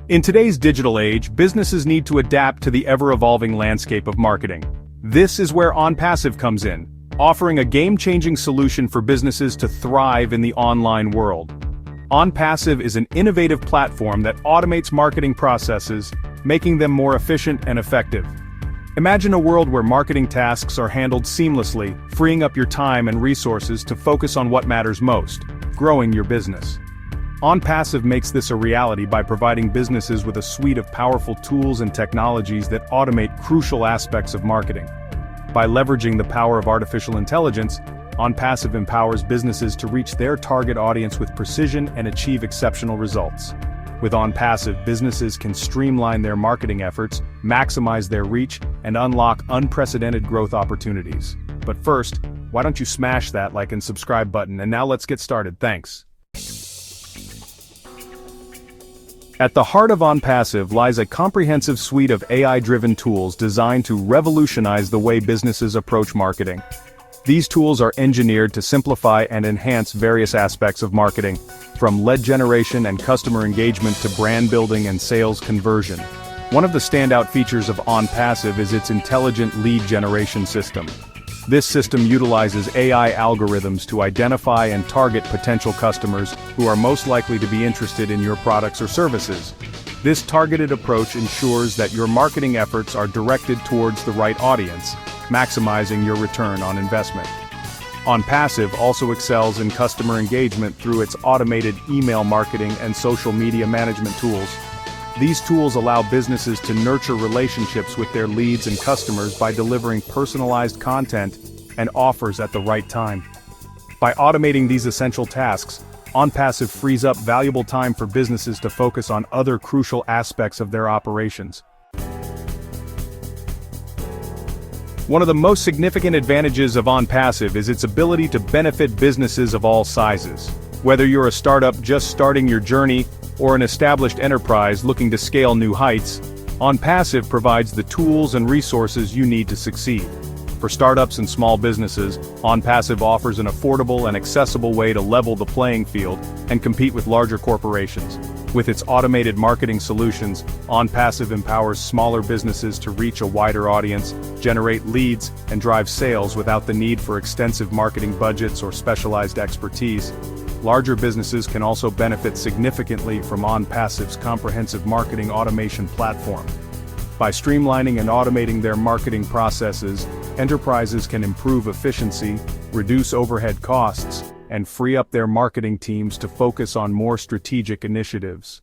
In today's digital age, businesses need to adapt to the ever-evolving landscape of marketing. This is where OnPassive comes in, offering a game-changing solution for businesses to thrive in the online world. OnPassive is an innovative platform that automates marketing processes, making them more efficient and effective. Imagine a world where marketing tasks are handled seamlessly, freeing up your time and resources to focus on what matters most, growing your business. OnPassive makes this a reality by providing businesses with a suite of powerful tools and technologies that automate crucial aspects of marketing. By leveraging the power of artificial intelligence, OnPassive empowers businesses to reach their target audience with precision and achieve exceptional results. With OnPassive, businesses can streamline their marketing efforts, maximize their reach, and unlock unprecedented growth opportunities. But first, why don't you smash that like and subscribe button, and now let's get started. Thanks. At the heart of OnPassive lies a comprehensive suite of AI-driven tools designed to revolutionize the way businesses approach marketing. These tools are engineered to simplify and enhance various aspects of marketing, from lead generation and customer engagement to brand building and sales conversion. One of the standout features of OnPassive is its intelligent lead generation system. This system utilizes AI algorithms to identify and target potential customers who are most likely to be interested in your products or services. This targeted approach ensures that your marketing efforts are directed towards the right audience, maximizing your return on investment. OnPassive also excels in customer engagement through its automated email marketing and social media management tools. These tools allow businesses to nurture relationships with their leads and customers by delivering personalized content and offers at the right time. By automating these essential tasks, OnPassive frees up valuable time for businesses to focus on other crucial aspects of their operations. One of the most significant advantages of OnPassive is its ability to benefit businesses of all sizes. Whether you're a startup just starting your journey, or an established enterprise looking to scale new heights, OnPassive provides the tools and resources you need to succeed. For startups and small businesses, OnPassive offers an affordable and accessible way to level the playing field and compete with larger corporations. With its automated marketing solutions, OnPassive empowers smaller businesses to reach a wider audience, generate leads, and drive sales without the need for extensive marketing budgets or specialized expertise. Larger businesses can also benefit significantly from OnPassive's comprehensive marketing automation platform. By streamlining and automating their marketing processes, enterprises can improve efficiency, reduce overhead costs, and free up their marketing teams to focus on more strategic initiatives.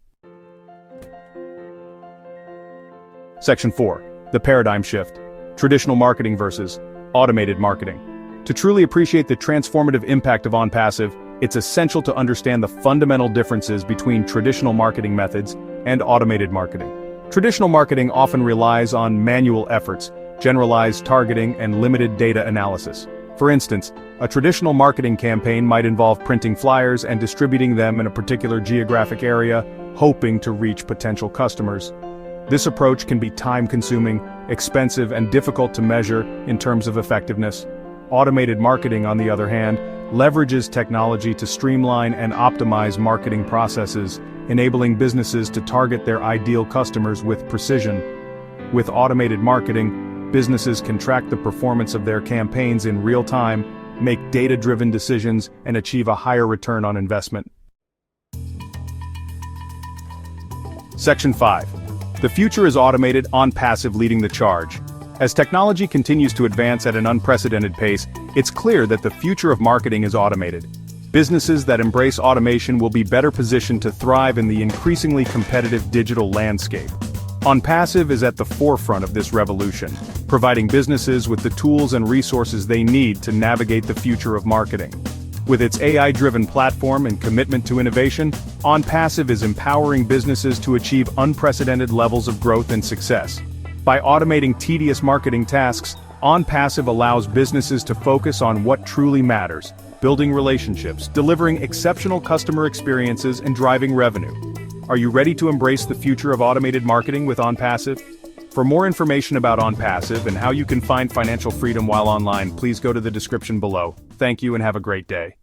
Section 4. The Paradigm Shift. Traditional marketing versus automated marketing. To truly appreciate the transformative impact of OnPassive, it's essential to understand the fundamental differences between traditional marketing methods and automated marketing. Traditional marketing often relies on manual efforts, generalized targeting, and limited data analysis. For instance, a traditional marketing campaign might involve printing flyers and distributing them in a particular geographic area, hoping to reach potential customers. This approach can be time-consuming, expensive, and difficult to measure in terms of effectiveness. Automated marketing, on the other hand, leverages technology to streamline and optimize marketing processes, enabling businesses to target their ideal customers with precision. With automated marketing, businesses can track the performance of their campaigns in real time, make data-driven decisions, and achieve a higher return on investment. Section 5. The future is automated, OnPassive leading the charge. As technology continues to advance at an unprecedented pace, it's clear that the future of marketing is automated. Businesses that embrace automation will be better positioned to thrive in the increasingly competitive digital landscape. OnPassive is at the forefront of this revolution, providing businesses with the tools and resources they need to navigate the future of marketing. With its AI-driven platform and commitment to innovation, OnPassive is empowering businesses to achieve unprecedented levels of growth and success. By automating tedious marketing tasks, OnPassive allows businesses to focus on what truly matters: building relationships, delivering exceptional customer experiences, and driving revenue. Are you ready to embrace the future of automated marketing with OnPassive? For more information about OnPassive and how you can find financial freedom while online, please go to the description below. Thank you and have a great day.